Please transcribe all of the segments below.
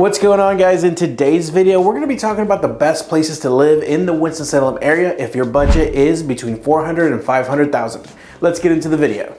What's going on, guys? In today's video, we're going to be talking about the best places to live in the Winston-Salem area if your budget is between $400,000 and $500,000. Let's get into the video.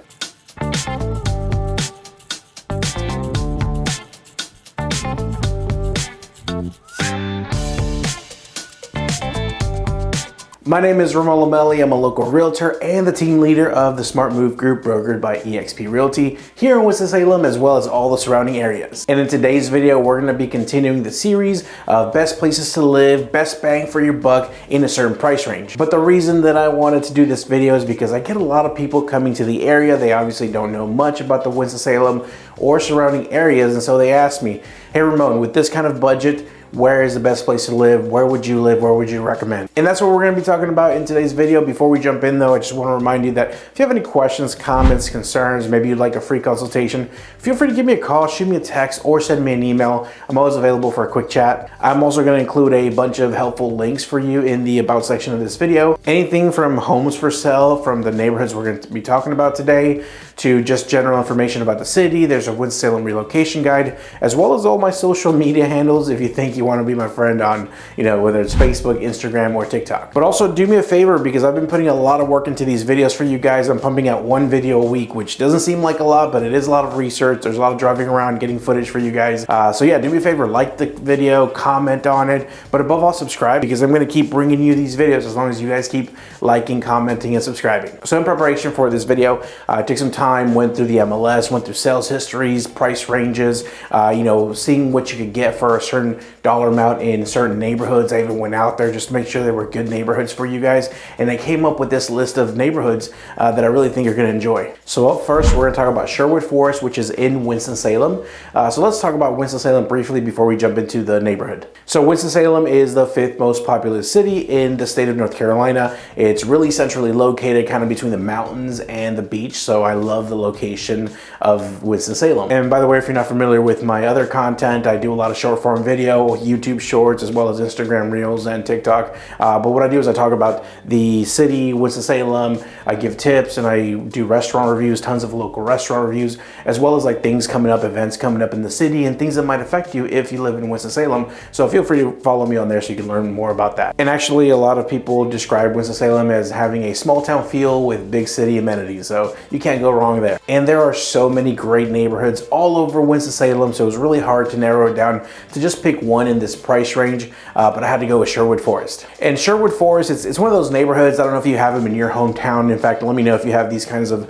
My name is Ramon Lomeli. I'm a local realtor and the team leader of the Smart Move Group brokered by eXp Realty here in Winston-Salem, as well as all the surrounding areas. And in today's video, we're going to be continuing the series of best places to live, best bang for your buck in a certain price range. But the reason that I wanted to do this video is because I get a lot of people coming to the area. They obviously don't know much about the Winston-Salem or surrounding areas, and so they ask me, hey Ramon, with this kind of budget, where is the best place to live? Where would you live? Where would you recommend? And that's what we're going to be talking about in today's video. Before we jump in though, I just want to remind you that if you have any questions, comments, concerns, maybe you'd like a free consultation, feel free to give me a call, shoot me a text, or send me an email. I'm always available for a quick chat. I'm also going to include a bunch of helpful links for you in the about section of this video. Anything from homes for sale, from the neighborhoods we're going to be talking about today, to just general information about the city. There's a Winston-Salem relocation guide, as well as all my social media handles if you think you want to be my friend on, whether it's Facebook, Instagram, or TikTok. But also do me a favor, because I've been putting a lot of work into these videos for you guys. I'm pumping out one video a week, which doesn't seem like a lot, but it is a lot of research. There's a lot of driving around, getting footage for you guys. So yeah, do me a favor, like the video, comment on it, but above all, subscribe, because I'm going to keep bringing you these videos as long as you guys keep liking, commenting, and subscribing. So in preparation for this video, I took some time, went through the MLS, went through sales histories, price ranges, seeing what you could get for a certain dollar amount in certain neighborhoods. I even went out there just to make sure they were good neighborhoods for you guys, and I came up with this list of neighborhoods that I really think you're going to enjoy. So up first, we're going to talk about Sherwood Forest, which is in Winston-Salem. So let's talk about Winston-Salem briefly before we jump into the neighborhood. So Winston-Salem is the 5th most populous city in the state of North Carolina. It's really centrally located, kind of between the mountains and the beach, so I love the location of Winston-Salem. And by the way, if you're not familiar with my other content, I do a lot of short form video, YouTube shorts, as well as Instagram Reels and TikTok. But what I do is I talk about the city, Winston-Salem. I give tips and I do restaurant reviews, tons of local restaurant reviews, as well as like things coming up, events coming up in the city, and things that might affect you if you live in Winston-Salem. So feel free to follow me on there so you can learn more about that. And actually, a lot of people describe Winston-Salem as having a small town feel with big city amenities, so you can't go wrong there. And there are so many great neighborhoods all over Winston-Salem, so it was really hard to narrow it down to just pick one in this price range, but I had to go with Sherwood Forest. And Sherwood Forest, it's one of those neighborhoods, I don't know if you have them in your hometown. In fact, let me know if you have these kinds of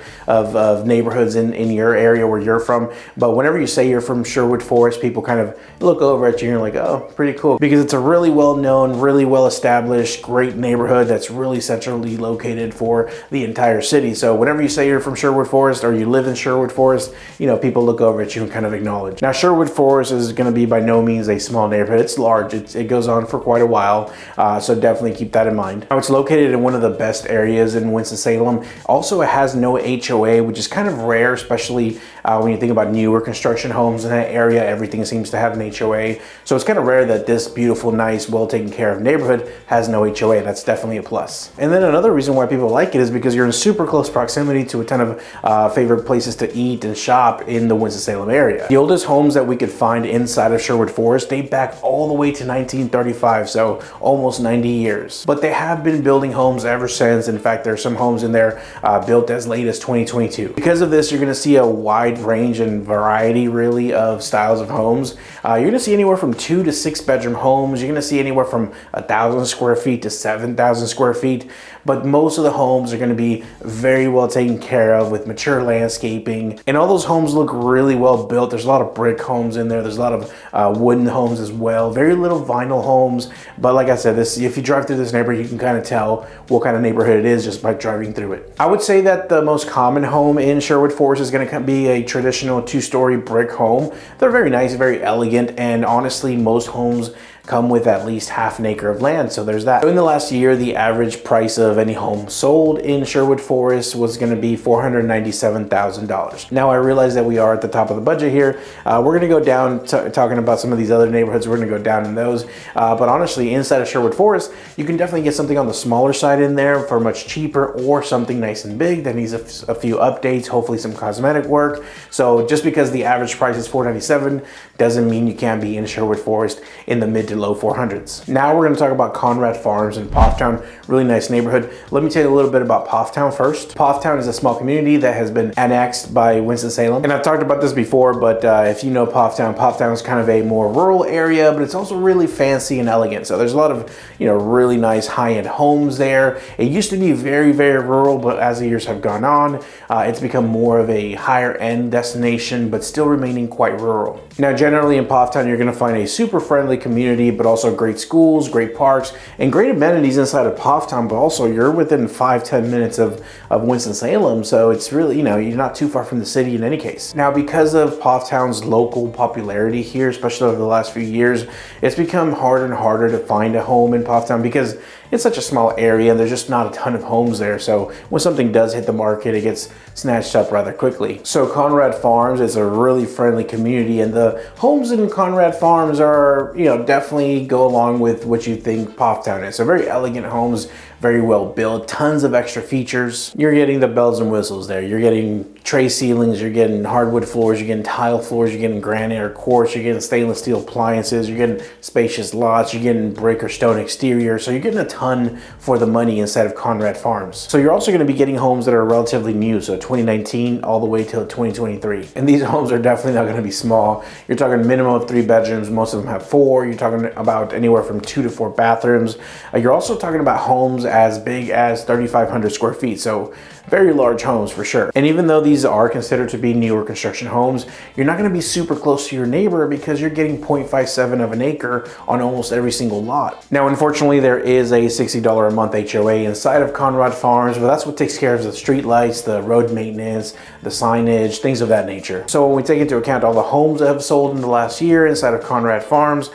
neighborhoods in your area where you're from. But whenever you say you're from Sherwood Forest, people kind of look over at you and you're like, oh, pretty cool. Because it's a really well-known, really well-established, great neighborhood that's really centrally located for the entire city. So whenever you say you're from Sherwood Forest or you live in Sherwood Forest, people look over at you and kind of acknowledge. Now, Sherwood Forest is going to be by no means a small neighborhood. It's large. It goes on for quite a while, so definitely keep that in mind. Now, it's located in one of the best areas in Winston-Salem. Also, it has no HOA, which is kind of rare, especially when you think about newer construction homes in that area. Everything seems to have an HOA, so it's kind of rare that this beautiful, nice, well taken care of neighborhood has no HOA. That's definitely a plus. And then another reason why people like it is because you're in super close proximity to a ton of favorite places to eat and shop in the Winston-Salem area. The oldest homes that we could find inside of Sherwood Forest date back all the way to 1935, so almost 90 years. But they have been building homes ever since. In fact, there's some homes in there built as late as 2022. Because of this, you're going to see a wide range and variety, really, of styles of homes. You're going to see anywhere from 2 to 6 bedroom homes. You're going to see anywhere from 1,000 square feet to 7,000 square feet. But most of the homes are going to be very well taken care of with mature landscaping. And all those homes look really well built. There's a lot of brick homes in there. There's a lot of wooden homes as well. Very little vinyl homes. But like I said, if you drive through this neighborhood, you can kind of tell what kind of neighborhood it is just by driving through it. I would say that the most common home in Sherwood Forest is going to be a traditional 2-story brick home. They're very nice, very elegant, and honestly, most homes come with at least half an acre of land, so there's that. In the last year, the average price of any home sold in Sherwood Forest was going to be $497,000. Now, I realize that we are at the top of the budget here. We're going to go down talking about some of these other neighborhoods we're gonna go down in those. But honestly, inside of Sherwood Forest, you can definitely get something on the smaller side in there for much cheaper, or something nice and big that needs a few updates, hopefully some cosmetic work. So just because the average price is $497 doesn't mean you can't be in Sherwood Forest in the mid to low 400s. Now we're gonna talk about Conrad Farms in Pofftown, really nice neighborhood. Let me tell you a little bit about Pofftown first. Pofftown is a small community that has been annexed by Winston-Salem. And I've talked about this before, but if you know Pofftown, Pofftown is kind of a more rural area, but it's also really fancy and elegant. So there's a lot of, really nice high-end homes there. It used to be very, very rural, but as the years have gone on, it's become more of a higher-end destination, but still remaining quite rural. Now, generally in Pofftown, you're gonna find a super friendly community, but also great schools, great parks, and great amenities inside of Pofftown, but also you're within 5-10 minutes of Winston-Salem, so it's really, you're not too far from the city in any case. Now, because of Pofftown's local popularity here, especially over the last few years, it's become harder and harder to find a home in Pofftown because it's such a small area and there's just not a ton of homes there. So when something does hit the market, it gets snatched up rather quickly. So Conrad Farms is a really friendly community, and the homes in Conrad Farms are, definitely go along with what you think Pofftown is. So very elegant homes, very well built, tons of extra features. You're getting the bells and whistles there. You're getting tray ceilings, you're getting hardwood floors, you're getting tile floors, you're getting granite or quartz, you're getting stainless steel appliances, you're getting spacious lots, you're getting brick or stone exterior. So you're getting a ton for the money inside of Conrad Farms. So you're also gonna be getting homes that are relatively new, so 2019 all the way till 2023. And these homes are definitely not gonna be small. You're talking minimum of 3 bedrooms, most of them have 4. You're talking about anywhere from 2 to 4 bathrooms. You're also talking about homes as big as 3,500 square feet. So very large homes for sure. And even though these are considered to be newer construction homes, you're not gonna be super close to your neighbor because you're getting 0.57 of an acre on almost every single lot. Now, unfortunately, there is a $60 a month HOA inside of Conrad Farms, but that's what takes care of the street lights, the road maintenance, the signage, things of that nature. So when we take into account all the homes that have sold in the last year inside of Conrad Farms,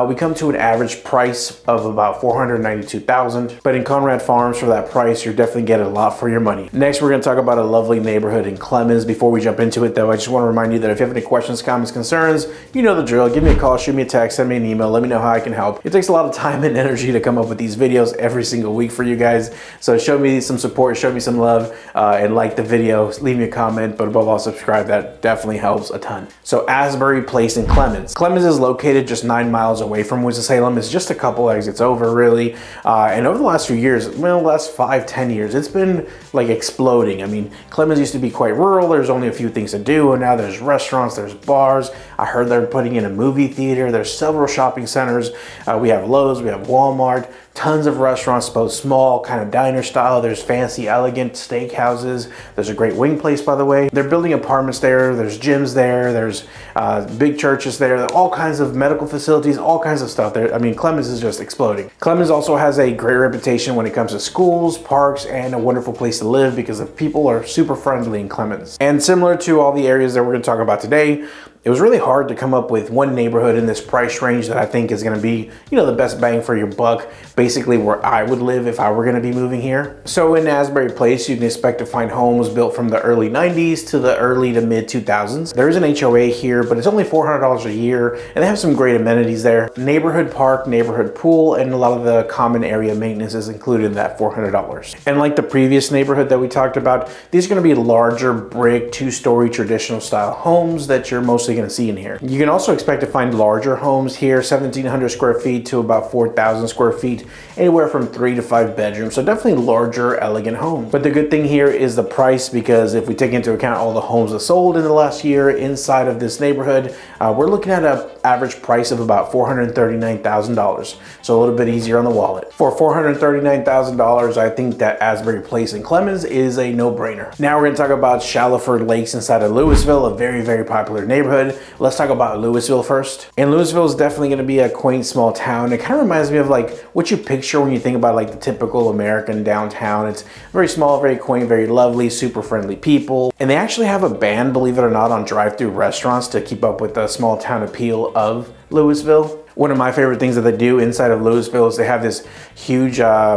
we come to an average price of about $492,000. But in Conrad Farms, for that price, you're definitely getting a lot for your money. Next, we're gonna talk about a lovely neighborhood in Clemens. Before we jump into it though, I just wanna remind you that if you have any questions, comments, concerns, you know the drill. Give me a call, shoot me a text, send me an email, let me know how I can help. It takes a lot of time and energy to come up with these videos every single week for you guys. So show me some support, show me some love, and like the video, leave me a comment, but above all, subscribe. That definitely helps a ton. So Asbury Place in Clemens. Clemens is located just 9 miles away from Winston-Salem. It's just a couple exits over, really. And over the last few years, well, the last 5-10 years, it's been like exploding. I mean, Clemens used to be quite rural. There's only a few things to do, and now there's restaurants, there's bars. I heard they're putting in a movie theater. There's several shopping centers. We have Lowe's, we have Walmart, tons of restaurants, both small, kind of diner style. There's fancy, elegant steak houses. There's a great wing place, by the way. They're building apartments there. There's gyms there. There's big churches there. All kinds of medical facilities, all kinds of stuff there. I mean, Clemens is just exploding. Clemens also has a great reputation when it comes to schools, parks, and a wonderful place to live because the people are super friendly in Clemens. And similar to all the areas that we're going to talk about today, it was really hard to come up with one neighborhood in this price range that I think is going to be, the best bang for your buck, basically where I would live if I were going to be moving here. So in Asbury Place, you can expect to find homes built from the early 90s to the early to mid 2000s. There is an HOA here, but it's only $400 a year, and they have some great amenities there. Neighborhood park, neighborhood pool, and a lot of the common area maintenance is included in that $400. And like the previous neighborhood that we talked about, these are going to be larger brick, 2-story traditional style homes that you're mostly going to see in here. You can also expect to find larger homes here, 1,700 square feet to about 4,000 square feet, anywhere from 3 to 5 bedrooms. So definitely larger, elegant homes. But the good thing here is the price, because if we take into account all the homes that sold in the last year inside of this neighborhood, we're looking at an average price of about $439,000. So a little bit easier on the wallet. For $439,000, I think that Asbury Place in Clemens is a no-brainer. Now we're going to talk about Shallowford Lakes inside of Louisville, a very, very popular neighborhood. Let's talk about Louisville first. And Louisville is definitely going to be a quaint small town. It kind of reminds me of like what you picture when you think about like the typical American downtown. It's very small, very quaint, very lovely, super friendly people. And they actually have a ban, believe it or not, on drive-through restaurants to keep up with the small town appeal of Louisville. One of my favorite things that they do inside of Louisville is they have this huge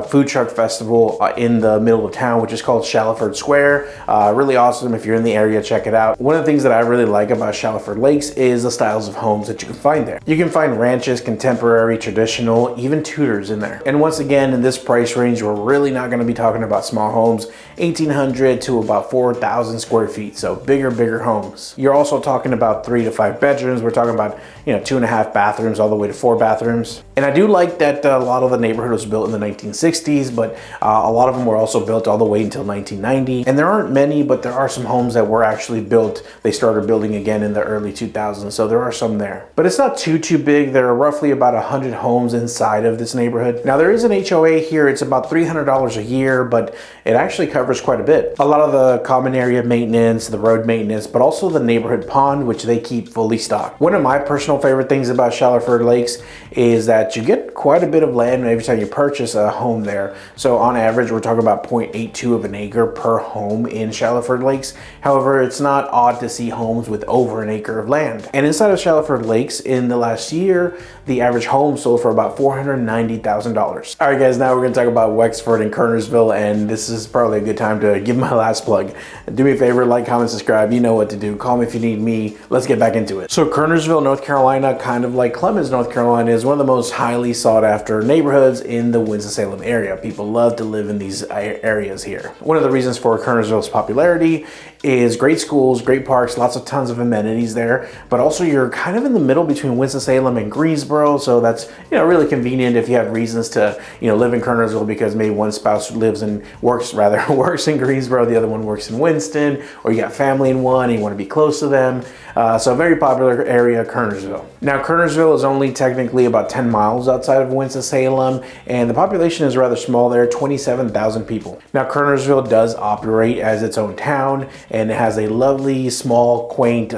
food truck festival in the middle of town, which is called Shallowford Square. Really awesome. If you're in the area, check it out. One of the things that I really like about Shallowford Lakes is the styles of homes that you can find there. You can find ranches, contemporary, traditional, even Tudors in there. And once again, in this price range, we're really not going to be talking about small homes, 1,800 to about 4,000 square feet. So bigger homes. You're also talking about 3 to 5 bedrooms. We're talking about, 2.5 bathrooms all the way to 4 bathrooms. And I do like that a lot of the neighborhood was built in the 1960s, but a lot of them were also built all the way until 1990. And there aren't many, but there are some homes that were actually built. They started building again in the early 2000s, so there are some there. But it's not too big. There are roughly about 100 homes inside of this neighborhood. Now there is an HOA here. It's about $300 a year, but it actually covers quite a bit. A lot of the common area maintenance, the road maintenance, but also the neighborhood pond, which they keep fully stocked. One of my personal favorite things about Shallowford Lakes is that you get quite a bit of land every time you purchase a home there. So on average, we're talking about 0.82 of an acre per home in Shallowford Lakes. However, it's not odd to see homes with over an acre of land. And inside of Shallowford Lakes, in the last year, the average home sold for about $490,000. All right, guys, now we're gonna talk about Wexford and Kernersville, and this is probably a good time to give my last plug. Do me a favor, like, comment, subscribe. You know what to do. Call me if you need me. Let's get back into it. So Kernersville, North Carolina, kind of like Clemens, North Carolina, is one of the most highly sought after neighborhoods in the Winston-Salem area. People love to live in these areas here. One of the reasons for Kernersville's popularity is great schools, great parks, tons of amenities there, but also you're kind of in the middle between Winston-Salem and Greensboro, so that's really convenient if you have reasons to live in Kernersville because maybe one spouse works in Greensboro, the other one works in Winston, or you got family in one and you want to be close to them. So a very popular area, Kernersville. Now Kernersville is only technically about 10 miles outside of Winston-Salem, and the population is rather small there, 27,000 people. Now Kernersville does operate as its own town, and it has a lovely, small, quaint,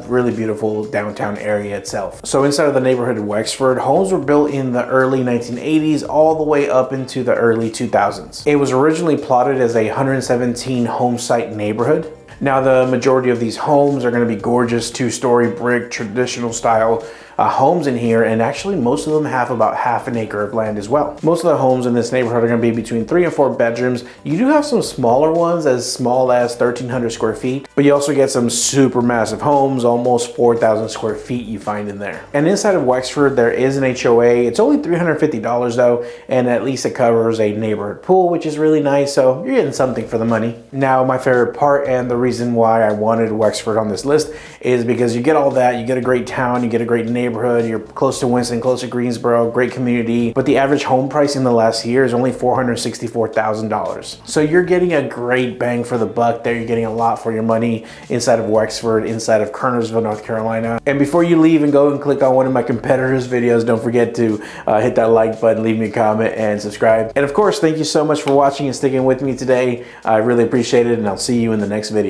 really beautiful downtown area itself. So inside of the neighborhood of Wexford, homes were built in the early 1980s all the way up into the early 2000s. It was originally plotted as a 117 home site neighborhood. Now the majority of these homes are going to be gorgeous 2-story brick traditional style homes in here, and actually most of them have about half an acre of land as well. Most of the homes in this neighborhood are going to be between 3 and 4 bedrooms. You do have some smaller ones as small as 1,300 square feet, but you also get some super massive homes, almost 4,000 square feet you find in there. And inside of Wexford, there is an HOA. It's only $350 though, and at least it covers a neighborhood pool, which is really nice, so you're getting something for the money. Now my favorite part, and the reason why I wanted Wexford on this list, is because you get all that. You get a great town, you get a great neighborhood, you're close to Winston, close to Greensboro, great community, but the average home price in the last year is only $464,000. So you're getting a great bang for the buck there. You're getting a lot for your money inside of Wexford, inside of Kernersville, North Carolina. And before you leave and go and click on one of my competitors' videos, don't forget to hit that like button, leave me a comment, and subscribe. And of course, thank you so much for watching and sticking with me today. I really appreciate it, and I'll see you in the next video.